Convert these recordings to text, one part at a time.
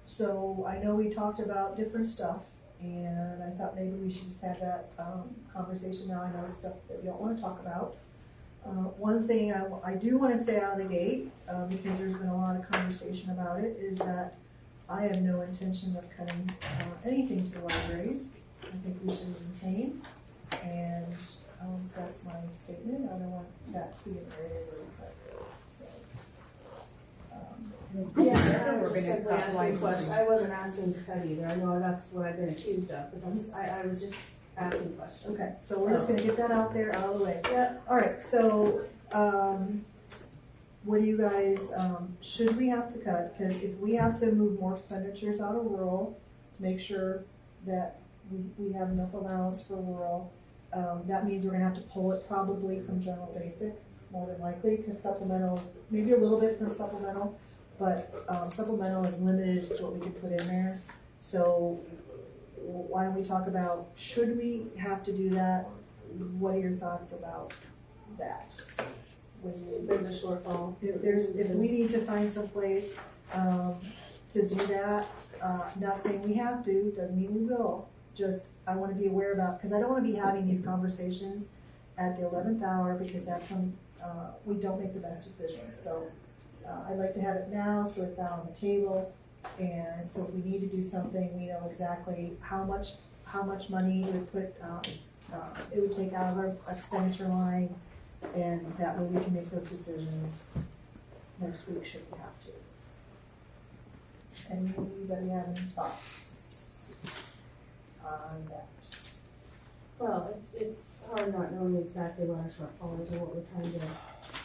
So I know we talked about different stuff, and I thought maybe we should just have that, conversation now. I know it's stuff that we don't wanna talk about. One thing I do wanna say out of the gate, because there's been a lot of conversation about it, is that I have no intention of cutting, anything to the libraries. I think we should maintain, and, that's my statement. I don't want that to be an area where we cut, so. Yeah, I We're was gonna just simply cut asking a licenses. question. I wasn't asking to cut either. I know that's what I've been accused of, but that's, I was just asking questions. Okay, so we're just gonna get that out there, out of the way. Yeah, Alright, so, what do you guys, should we have to cut? Cause if we have to move more expenditures out of rural to make sure that we have enough allowance for rural, that means we're gonna have to pull it probably from general basic, more than likely, cause supplemental is, maybe a little bit from supplemental, but, supplemental is limited as to what we can put in there. So, why don't we talk about, should we have to do that? What are your thoughts about that? if there's a shortfall. If we need to find some place, to do that, not saying we have to, doesn't mean we will. Just, I wanna be aware about, cause I don't wanna be having these conversations at the 11th hour, because that's when, we don't make the best decisions. So, I'd like to have it now, so it's out on the table, and so if we need to do something, we know exactly how much money it would put, it would take out of our expenditure line, and that way we can make those decisions next week should we have to. Anybody have any thoughts on that? Well, it's hard not knowing exactly what our shortfall is and what we're trying to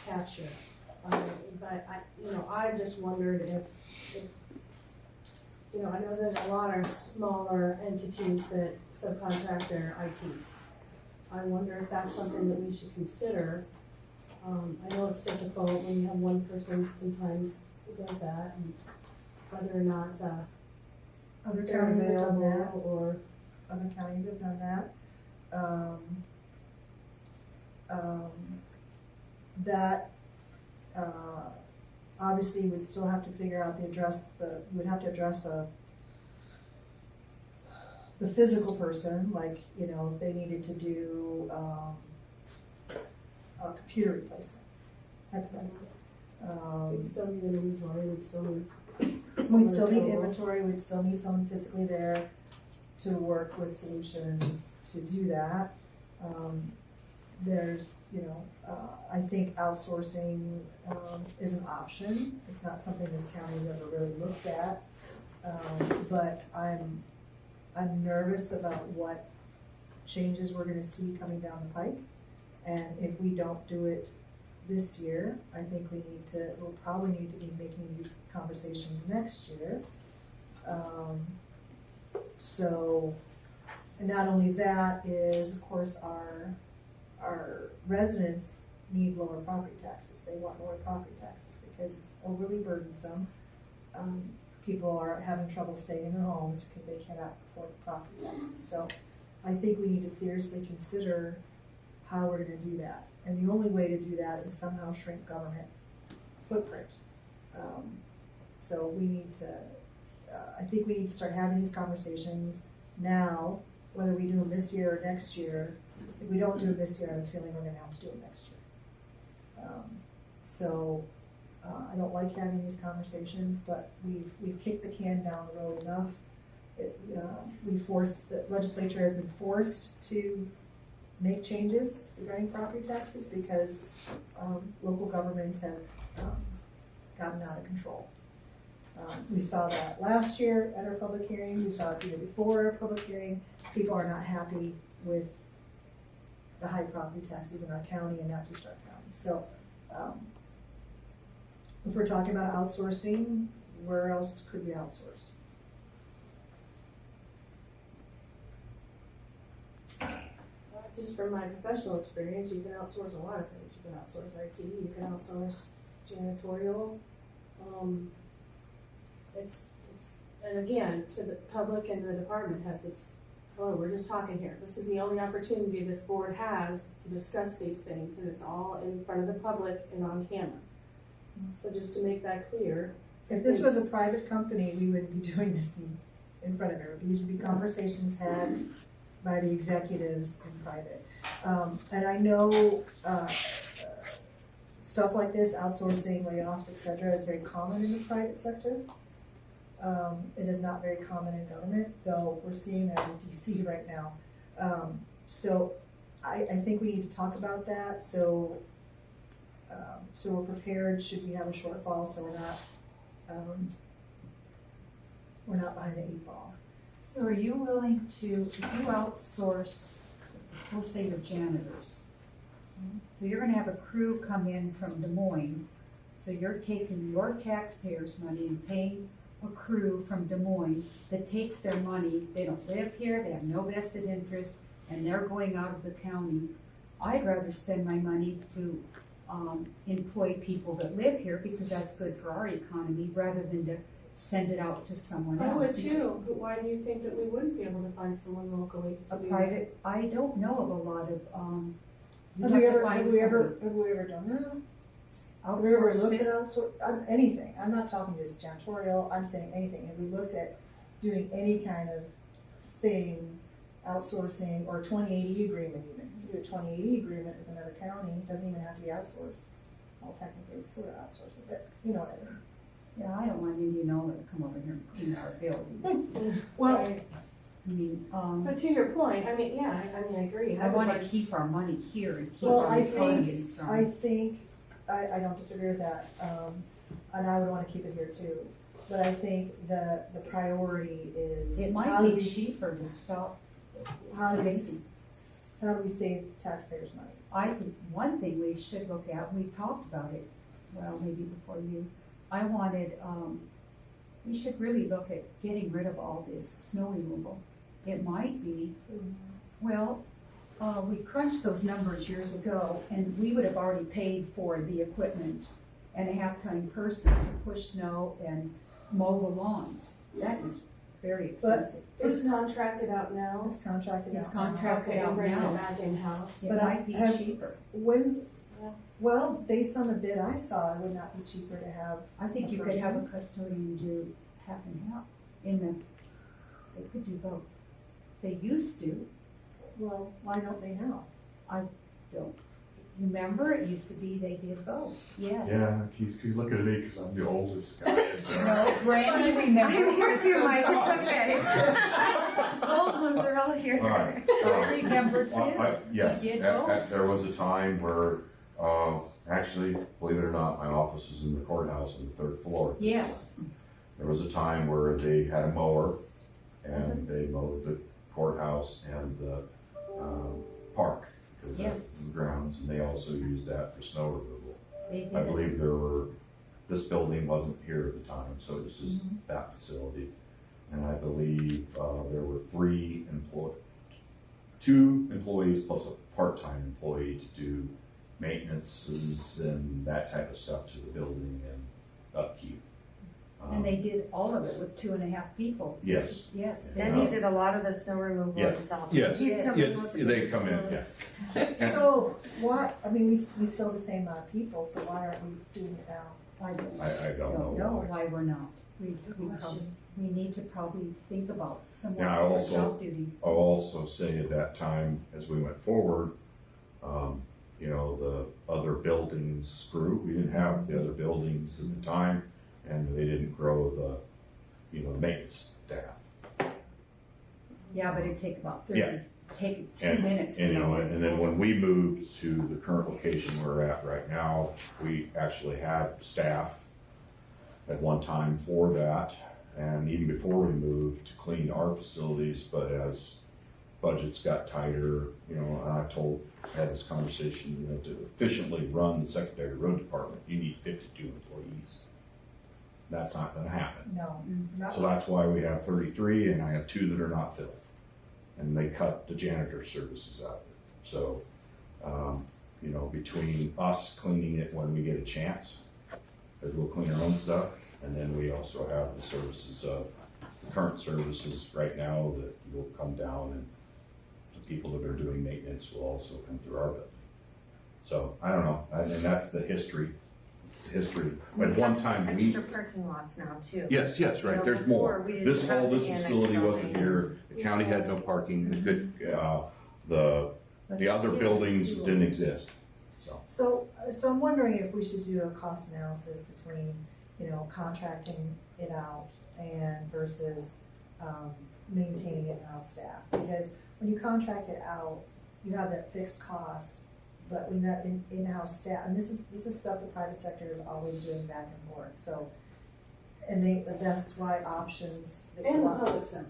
capture. But I just wondered if, I know there's a lot of smaller entities that subcontract their IT. I wonder if that's something that we should consider. I know it's difficult when you have one person sometimes who does that, and whether or not, Other they're counties have done that, available or, other counties have done that. That, obviously would still have to figure out you would have to address the physical person, like, if they needed to do, a computer replacement, hypothetically. we'd still need an inventory, we'd still need. We'd still need someone to- inventory, we'd still need someone physically there to work with solutions to do that. There's, I think outsourcing, is an option. It's not something this county's ever really looked at. But I'm nervous about what changes we're gonna see coming down the pike. And if we don't do it this year, I think we'll probably need to be making these conversations next year. So, and not only that is, of course, our residents need lower property taxes. They want lower property taxes because it's overly burdensome. People are having trouble staying in their homes because they cannot afford the property taxes. So I think we need to seriously consider how we're gonna do that. And the only way to do that is somehow shrink government footprint. So we need to, I think we need to start having these conversations now, whether we do them this year or next year. If we don't do them this year, I have a feeling we're gonna have to do them next year. I don't like having these conversations, but we've kicked the can down the road enough. The legislature has been forced to make changes regarding property taxes because local governments have gotten out of control. We saw that last year at our public hearing, we saw it the year before our public hearing. People are not happy with the high property taxes in our county and not just our county. So if we're talking about outsourcing, where else could we outsource? Just from my professional experience, you can outsource a lot of things. You can outsource IT, you can outsource janitorial. And again, to the public and the department heads, we're just talking here. This is the only opportunity this board has to discuss these things, and it's all in front of the public and on camera. So just to make that clear, If this was a private company, we wouldn't be doing this in front of everybody. These would be conversations had by the executives in private. And I know, stuff like this, outsourcing, layoffs, et cetera, is very common in the private sector. It is not very common in government, though we're seeing that in DC right now. So I think we need to talk about that, so we're prepared should we have a shortfall, so we're not behind the 8 ball. So are you willing to, if you outsource, we'll say the janitors, so you're gonna have a crew come in from Des Moines, so you're taking your taxpayers' money and paying a crew from Des Moines that takes their money, they don't live here, they have no vested interest, and they're going out of the county. I'd rather spend my money to employ people that live here, because that's good for our economy, rather than to send it out to someone I else. would too, but why do you think that we wouldn't be able to find someone locally A to do that? private, I don't know of a lot of, you'd Have we to ever find done that? Have we ever outsourced looked it. at anything? I'm not talking just janitorial, I'm saying anything. Have we looked at doing any kind of thing, outsourcing, or 2080 agreement even? You do a 2080 agreement with another county, it doesn't even have to be outsourced. Well, technically, it's sort of outsourcing, but you know what I mean. Yeah, I don't want Indianola to come over here and clean our building. Well, Right. I mean, But to your point, I mean, yeah, I mean, I agree. I would wanna like- keep our money here and keep Well, our I economy think, strong. I don't disagree with that, and I would wanna keep it here too. But I think the priority is. It how might do be we- cheaper to stop. How do we, to- how do we save taxpayers' money? I think one thing we should look at, we talked about it, well, maybe before you, I wanted, we should really look at getting rid of all this snow removal. It might be, well, we crunched those numbers years ago, and we would have already paid for the equipment and a half-time person to push snow and mow the lawns. That is very expensive. It's contracted out now. It's contracted out. It's contracted Okay, out bring now. it back in-house. It But I might be have- cheaper. When's, Yeah. well, based on the bid I saw, it would not be cheaper to have, I think you could have a custodian do half and half they could do both. They used to, well, why don't they now? don't. Remember, it used to be they did both, yes. Yeah, he's looking at me because I'm the oldest guy. No, Brandy remembers. I'm here too, Mike, so- it's okay. Old ones are all here. All right. I remember too. Yes, You did both? there was a time where, actually, believe it or not, my office is in the courthouse on the 3rd floor. Yes, There was a time where they had a mower and they mowed the courthouse and the park. Because Yes. that's the grounds, and they also used that for snow removal. they did I it. believe this building wasn't here at the time, so it was just that facility. And I believe there were 2 employees plus a part-time employee to do maintenances and that type of stuff to the building and upkeep. And they did all of it with 2.5 people. Yes. Yes. they Denny did. did a lot of the snow removal Yeah. himself. Yes. He'd come in with the- They come in, yeah. So, why, I mean, we still have the same amount of people, so why aren't we doing it now? I don't I don't know know. why we're not. We need to probably think about some Yeah, I more also- job duties. I'll also say at that time, as we went forward, the other buildings grew. We didn't have the other buildings at the time, and they didn't grow the maintenance staff. Yeah, but it'd take about Yeah. take 2 And- minutes. to And, know and then when we moved to the current location we're at right now, we actually had staff at one time for that, and even before we moved to clean our facilities, but as budgets got tighter, and I had this conversation, to efficiently run the secondary road department, you need 52 employees. That's not gonna happen. No, not. So that's why we have 33, and I have 2 that are not filled. And they cut the janitor services out. So, between us cleaning it when we get a chance, because we'll clean our own stuff, and then we also have the services of the current services right now that will come down, and the people that are doing maintenance will also come through our building. So, I don't know, and that's the history history. At one time, we, Extra parking lots now too. yes, right, You know, there's more. before we didn't This have whole, this the annex facility wasn't building. here, the county had no parking, the But other still, buildings it's doable. didn't exist, so. So I'm wondering if we should do a cost analysis between, you know, contracting it out and versus, maintaining it in-house staff. Because when you contract it out, you have that fixed cost, but when that in-house staff, and this is stuff the private sector is always doing back and forth, so. And that's why options. And the public sector.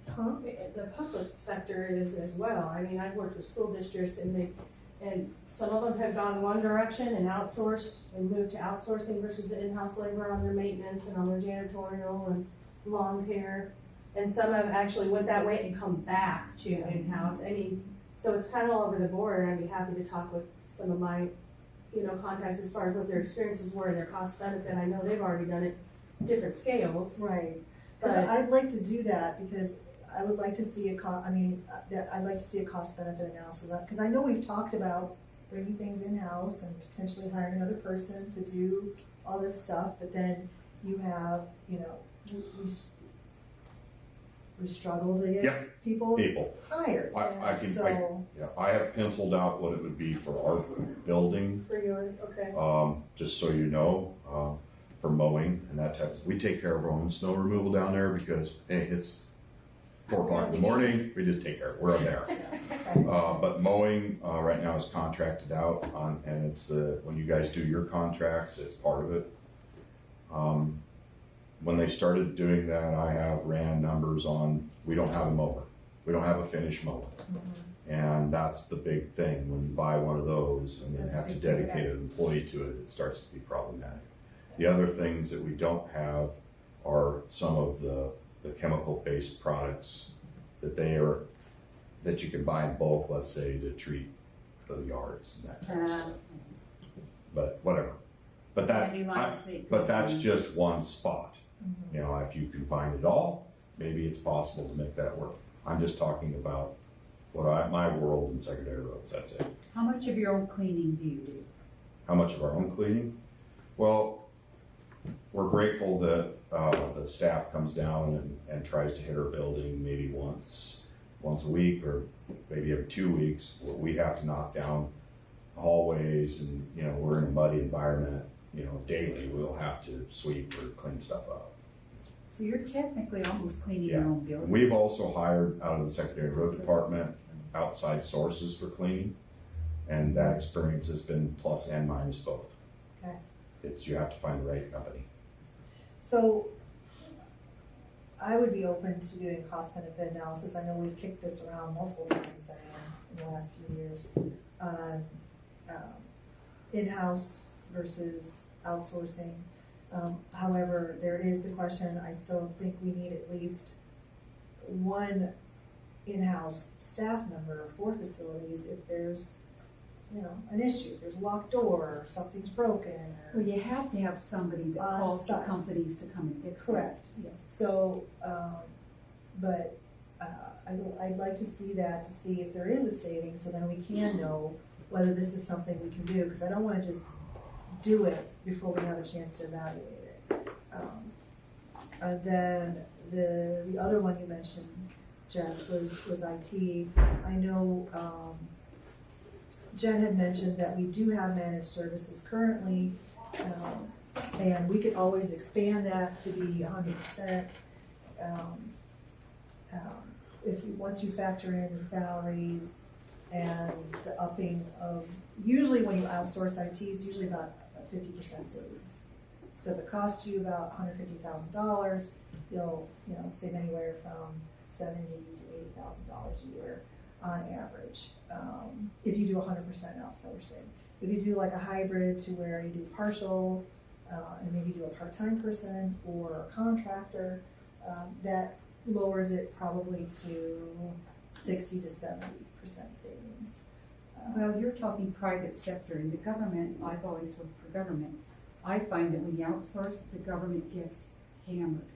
Huh? The public sector is as well. I mean, I've worked with school districts and some of them have gone one direction and outsourced and moved to outsourcing versus the in-house labor on their maintenance and on their janitorial and lawn care. And some have actually went that way and come back to in-house. I mean, so it's kind of all over the board. I'd be happy to talk with some of my, you know, contacts as far as what their experiences were and their cost benefit. I know they've already done it different scales. Right, because But- I'd like to do that, because I would like to see I'd like to see a cost benefit analysis, because I know we've talked about bringing things in-house and potentially hiring another person to do all this stuff, but then you have, you know, we struggle to get Yep. people hired. I So, I have penciled out what it would be for our building, For your, okay. just so you know, for mowing and that type. We take care of our own snow removal down there because, hey, it's 4 o'clock in the morning, we just take care of it, we're up there. But mowing, right now is contracted out on, and it's when you guys do your contract, it's part of it. When they started doing that, I have ran numbers on, we don't have a mower, we don't have a finished mower. And that's the big thing, when you buy one of those and then That's have to big, dedicate an employee to it, it starts to be problematic. The other things that we don't have are some of the chemical-based products that you can buy in bulk, let's say, to treat the yards and that kind of stuff. But whatever. But that's just one spot. You know, if you can find it all, maybe it's possible to make that work. I'm just talking about my world in secondary roads, that's it. How much of your own cleaning do you do? How much of our own cleaning? Well, we're grateful that the staff comes down and tries to hit our building maybe once a week or maybe every 2 weeks. We have to knock down hallways and, you know, we're in a muddy environment, you know, daily. We'll have to sweep or clean stuff up. So you're technically almost cleaning your own building. We've also hired out of the secondary road department outside sources for cleaning, and that experience has been plus and minus both. Okay. You have to find the right company. So I would be open to doing cost benefit analysis. I know we've kicked this around multiple times in the last few years. In-house versus outsourcing. However, there is the question, I still think we need at least one in-house staff member for facilities if there's, you know, an issue, if there's a locked door, or something's broken, or. Well, you have to have somebody that calls to Site. companies to come and fix it. Correct. Yes. So, but I'd like to see that, to see if there is a saving, so then we can know whether this is something we can do, because I don't wanna just do it before we have a chance to evaluate it. And then the other one you mentioned, Jess, was IT. I know, Jen had mentioned that we do have managed services currently, and we could always expand that to be 100%. Once you factor in the salaries and the upping of, usually when you outsource IT, it's usually about a 50% savings. So if it costs you about $150,000, you'll, you know, save anywhere from $70,000 to $80,000 a year on average. If you do 100% outsourcing. saving. If you do like a hybrid to where you do partial, and maybe do a part-time person or a contractor, that lowers it probably to 60 to 70% savings. Well, you're talking private sector. In the government, I've always worked for government. I find that when you outsource, the government gets hammered.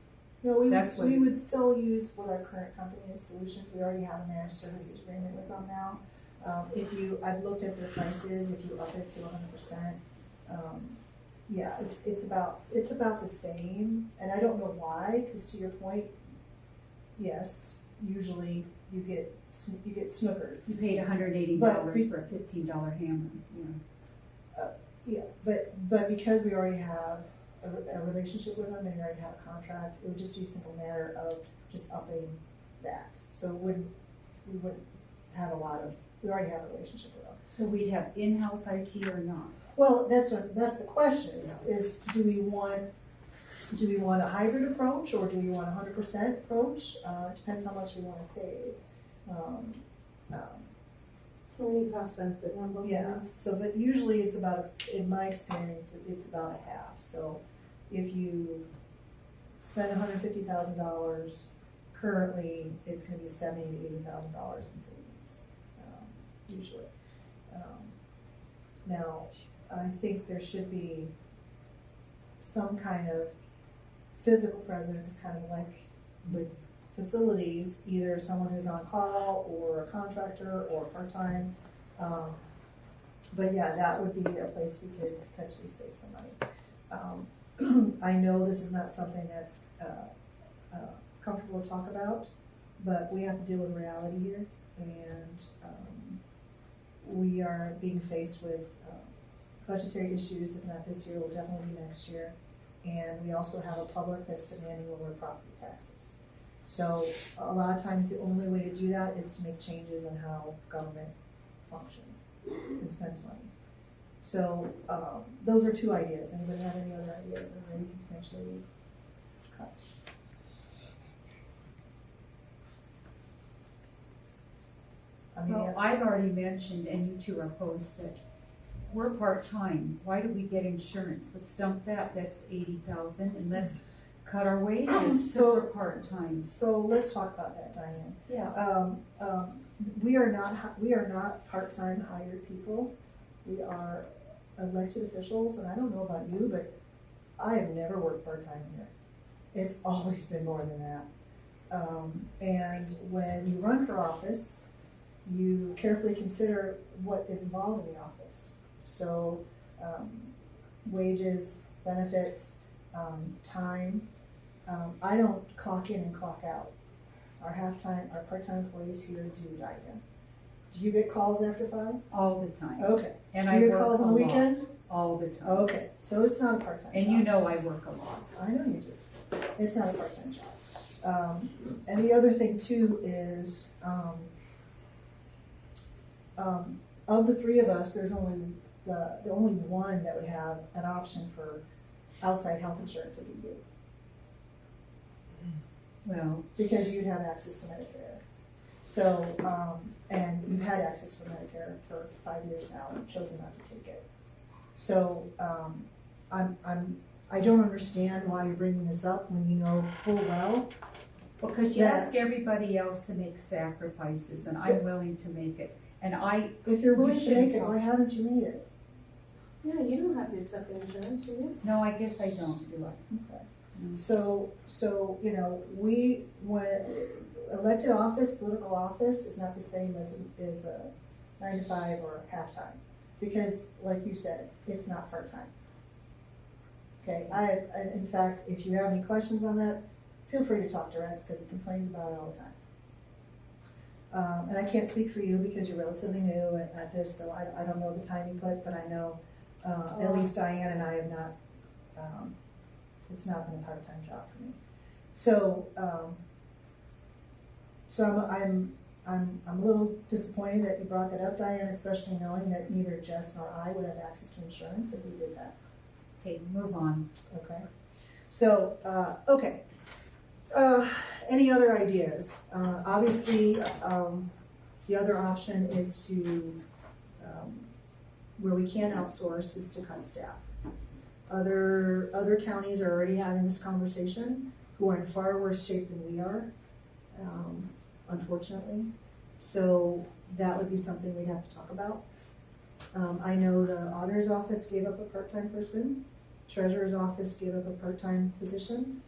No, That's what- we would still use what our current company is, Solutions. We already have a managed services agreement with them now. I've looked at their prices, if you up it to 100%, Yeah, it's about the same, and I don't know why, because to your point, yes, usually you get snookered. You paid $180 But for a $15 hammer, yeah. Yeah, but because we already have a relationship with them and we already have a contract, it would just be a simple matter of just upping that. So we wouldn't have we already have a relationship with them. So we'd have in-house IT or not? Well, that's the question is do we want a hybrid approach or do we want a 100% approach? It depends how much we want to save. So we need cost benefit on both of Yeah, these. so, but usually it's in my experience, it's about a half. So if you spend $150,000, currently it's gonna be $70,000 to $80,000 in savings, usually. Now, I think there should be some kind of physical presence, kind of like with facilities, either someone who's on call or a contractor or part-time. But yeah, that would be a place we could potentially save some money. I know this is not something that's comfortable to talk about, but we have to deal with reality here, and we are being faced with budgetary issues. If not this year, will definitely be next year. And we also have a public that's demanding lower property taxes. So a lot of times the only way to do that is to make changes in how government functions and spends money. So those are two ideas. Anybody have any other ideas that we can potentially cut? I mean, Well, I've already mentioned, and you two are opposed, that we're part-time. Why do we get insurance? Let's dump that, that's $80,000, and let's cut our wages So- for part-time. so let's talk about that, Diane. Yeah. We are not part-time hired people. We are elected officials, and I don't know about you, but I have never worked part-time here. It's always been more than that. And when you run for office, you carefully consider what is involved in the office. So, wages, benefits, time. I don't clock in and clock out. Our part-time employees here do, Diane. Do you get calls after 5? All the time. Okay. And Do I you get work calls a on the lot. weekend? All the time. Okay, so it's not a part-time And job. you know I work a lot. I know you do. It's not a part-time job. And the other thing too is, of the three of us, there's only the only one that would have an option for outside health insurance would be you, Well, because you'd have access to Medicare. So, and you've had access to Medicare for 5 years now and chosen not to take it. So, I don't understand why you're bringing this up when you know full well. Because you ask everybody else to make sacrifices, and I'm willing to make it. And If you're willing You to shouldn't make it, talk. why haven't you made it? Yeah, you don't have to accept the insurance, do you? no, I guess I don't, do I? Okay. So, when elected office, political office is not the same as a 9 to 5 or half-time. Because, like you said, it's not part-time. Okay, in fact, if you have any questions on that, feel free to talk to Rex, because he complains about it all the time. And I can't speak for you because you're relatively new at this, so I don't know the time you put, but I know, at least Diane and I have not, it's not been a part-time job for me. So, I'm a little disappointed that you brought that up, Diane, especially knowing that neither Jess nor I would have access to insurance if we did that. Okay, move on. Okay, so, okay. Any other ideas? Obviously, the other option is to, where we can outsource, is to cut staff. Other counties are already having this conversation, who are in far worse shape than we are, unfortunately. So that would be something we'd have to talk about. I know the auditor's office gave up a part-time person. Treasurer's office gave up a part-time position.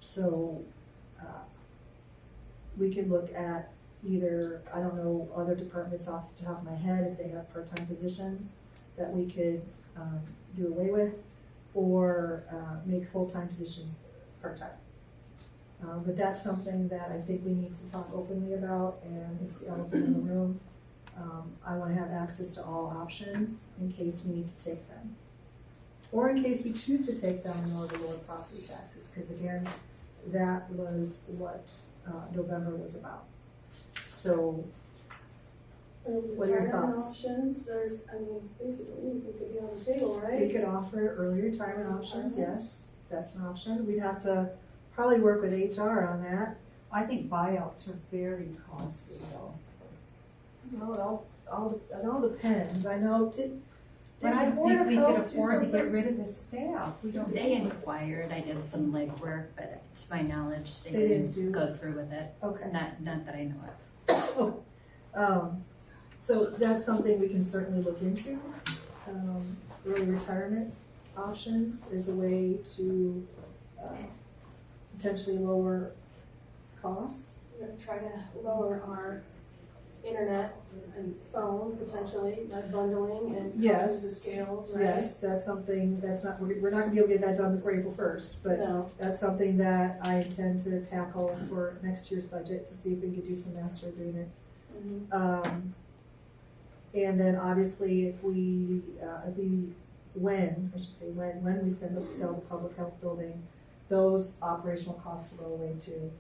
So we could look at either, I don't know, other departments off the top of my head, if they have part-time positions. that we could, do away with, or, make full-time positions part-time. But that's something that I think we need to talk openly about, and it's the elephant in the room. I wanna have access to all options in case we need to take them. Or in case we choose to take them in order to lower property taxes, because again, that was what, November was about. So, What are your Retirement thoughts? Options, there's, I mean, basically anything could be on the table, right? we could offer early retirement options, yes, that's an option. We'd have to probably work with HR on that. I think buyouts are very costly though. Well, it all depends. I know, But I the don't Board think of we could Health do afford to get something? rid of the staff. We don't. They inquired, I did some legwork, but to my knowledge, they They didn't do- didn't go through with it. Okay. Not that I know of. So that's something we can certainly look into. Early retirement options is a way to, potentially lower cost. We're gonna try to lower our internet and phone potentially, like bundling and Yes. copies of scales, right? Yes, that's something, we're not gonna be able to get that done before April 1st, but No, that's something that I intend to tackle for next year's budget to see if we can do some master agreements. And then obviously when we sell the public health building, those operational costs will go away too.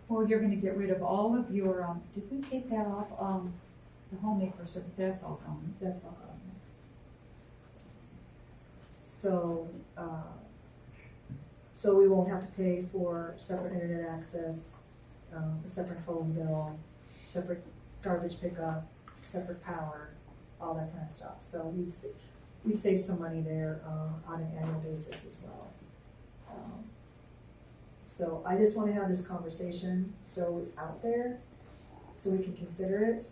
Well, you're gonna get rid of all of your, did we take that off, the homemakers, that's all gone. That's all gone. So, so we won't have to pay for separate internet access, a separate phone bill, separate garbage pickup, separate power, all that kind of stuff. So we'd save some money there, on an annual basis as well. So I just wanna have this conversation, so it's out there, so we can consider it.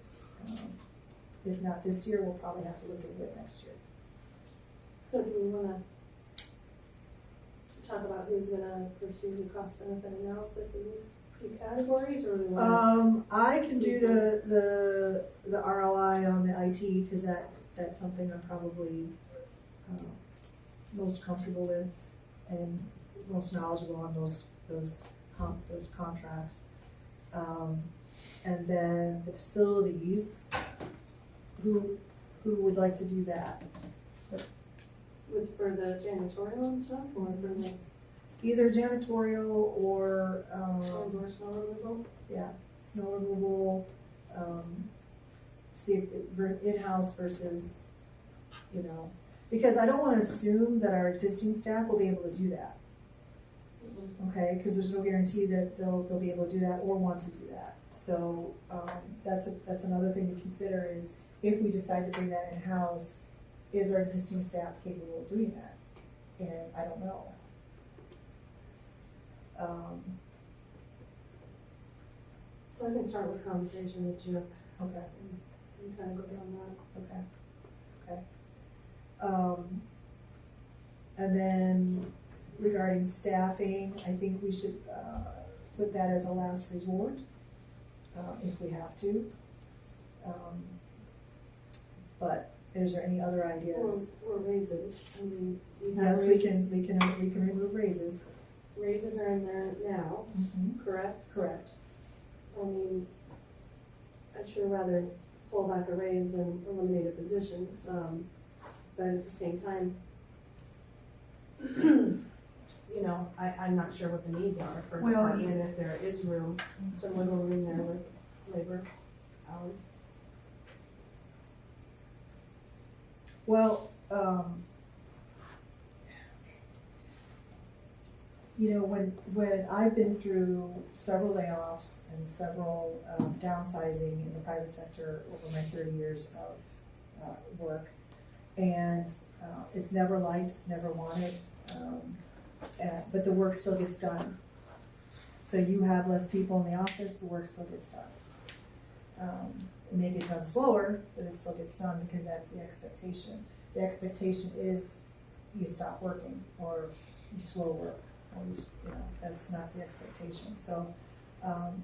If not this year, we'll probably have to look into it next year. so do we wanna talk about who's gonna pursue the cost benefit analysis of these few categories, or do we wanna? I can do the ROI on the IT, cause that's something I'm probably, most comfortable with and most knowledgeable on those contracts. And then the facilities, who would like to do that? For the janitorial and stuff, or for the Either janitorial or, outdoor snow removal? snow removal, see if in-house versus, because I don't wanna assume that our existing staff will be able to do that, okay? Cause there's no guarantee that they'll be able to do that or want to do that. So, that's another thing to consider is if we decide to bring that in-house, is our existing staff capable of doing that? And I don't know. So I can start with conversation with you Okay. and kind of go down that. Okay. And then regarding staffing, I think we should, put that as a last resort, if we have to. But is there any other ideas? Or raises, I mean, we have Yes, we raises. can remove raises. Raises are in there now, correct? Correct. I mean, I'd sure rather pull back a raise than eliminate a position, but at the same time, I'm not sure what the needs are for the Well, department, if there is room, some wiggle room there with labor hours. Well, when I've been through several layoffs and several downsizing in the private sector over my 30 years of work, and it's never liked, it's never wanted, but the work still gets done. So you have less people in the office, the work still gets done. It may get done slower, but it still gets done because that's the expectation. The expectation is you stop working or you slow work, or that's not the expectation. So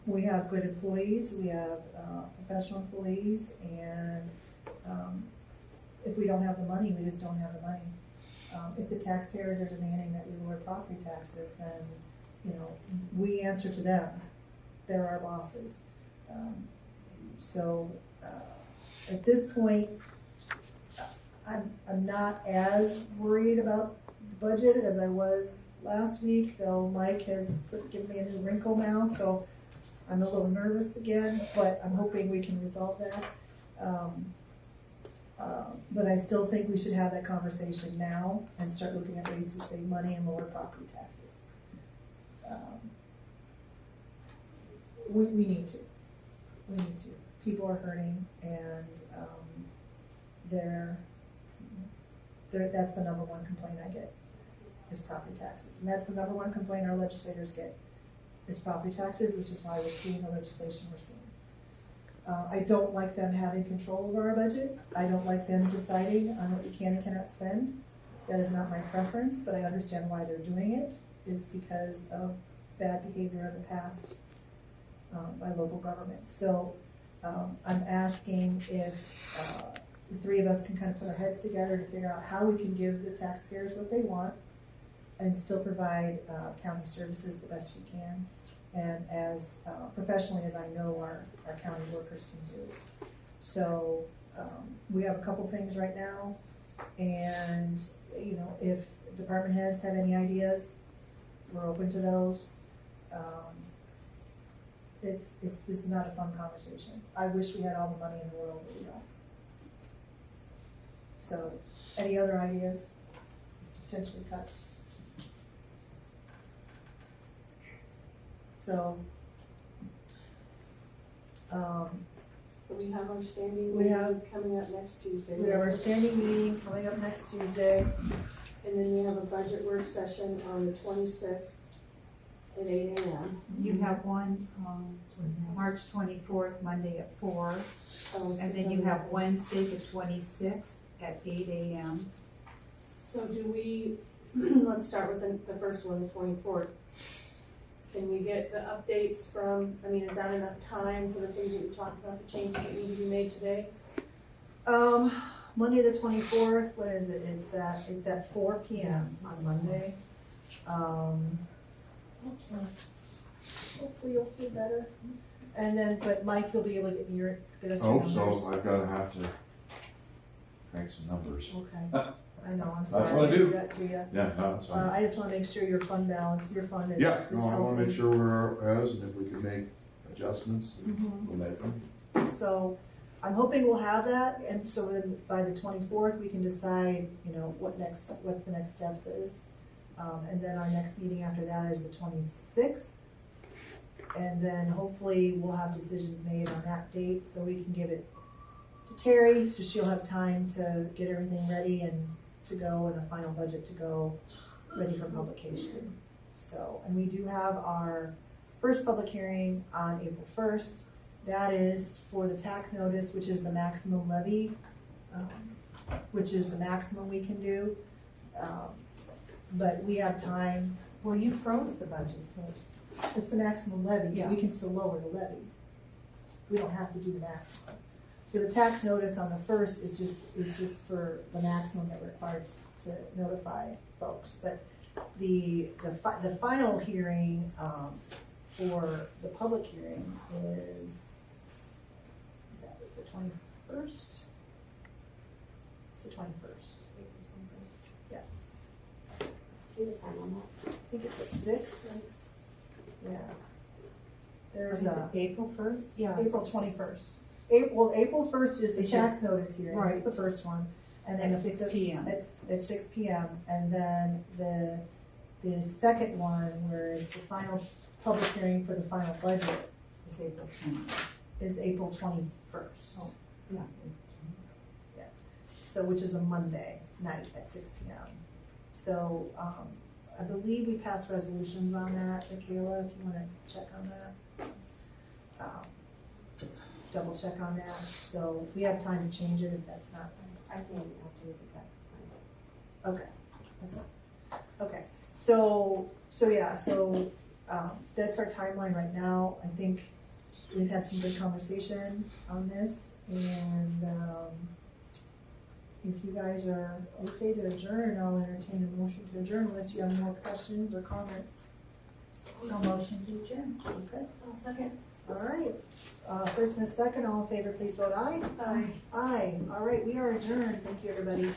we have good employees, we have professional employees, and if we don't have the money, we just don't have the money. If the taxpayers are demanding that we lower property taxes, then, you know, we answer to them. They're our bosses. So, at this point, I'm not as worried about the budget as I was last week, though Mike has given me a new wrinkle now, so I'm a little nervous again, but I'm hoping we can resolve that. But I still think we should have that conversation now and start looking at ways to save money and lower property taxes. We need to. We need to. People are hurting and, that's the number one complaint I get, is property taxes. And that's the number one complaint our legislators get, is property taxes, which is why we're seeing the legislation we're seeing. I don't like them having control over our budget. I don't like them deciding on what we can and cannot spend. That is not my preference, but I understand why they're doing it, is because of bad behavior in the past by local governments. So I'm asking if the three of us can kind of put our heads together to figure out how we can give the taxpayers what they want and still provide county services the best we can, and as professionally as I know our county workers can do. So we have a couple things right now, and you know, if department heads have any ideas, we're open to those. This is not a fun conversation. I wish we had all the money in the world, but we don't. So, any other ideas? Potentially cut. So, So we have our standing We meeting have- coming up next Tuesday. we have our standing meeting coming up next Tuesday. And then we have a budget work session on the 26th at 8 AM. You have one, March 24th, Monday at 4, Oh, and then you have Wednesday the 26th at 8 AM. So do we, let's start with the first one, the 24th. Can we get the updates from, I mean, is that enough time for the things that we talked about, the changes that need to be made today? Monday the 24th, what is it? It's at 4 PM on Monday. Hopefully you'll feel better. And then, but Mike, you'll be able to get us I your hope numbers. so, I've gotta have to crank some numbers. Okay. I know, I'm That's sorry what I to do. do that to you. Yeah, no, it's fine. I just wanna make sure your fund balance, your fund is Yeah, is no, I wanna make healthy. sure we're as, and if we can make adjustments, Mhm. we'll make them. So I'm hoping we'll have that, and so then by the 24th, we can decide, you know, what the next steps is. And then our next meeting after that is the 26th. And then hopefully we'll have decisions made on that date, so we can give it to Terry, so she'll have time to get everything ready and to go, and a final budget to go, ready for publication. So, and we do have our first public hearing on April 1st. That is for the tax notice, which is the maximum levy, which is the maximum we can do. But we have time, Well, you froze the budget, so it's the maximum levy, Yeah. we can still lower the levy. We don't have to do the maximum. So the tax notice on the first is just for the maximum that we're required to notify folks. But the final hearing, for the public hearing is the 21st? It's the 21st. Yeah. See the time on that? I think it's at 6. Yeah. There's is it a, April 1st? Yeah. April 21st. April 1st is the Is tax notice hearing, that's Right. the first one. And then At 6 PM. It's at 6 PM, and then the second one, where is the final public hearing for the final budget, It's April 20th. is April 21st. Oh, yeah. So, which is a Monday night at 6 PM. So, I believe we passed resolutions on that, Michaela, if you wanna check on that. Double check on that, so we have time to change it if that's not. I can after we get back. Okay, that's fine. Okay, so yeah, that's our timeline right now. I think we've had some good conversation on this, and if you guys are okay to adjourn, I'll entertain a motion to adjourn unless you have more questions or comments. So motion to adjourn. Okay, I'll second. all right. First and a second, all in favor, please vote aye. Aye. Aye, all right, we are adjourned. Thank you, everybody.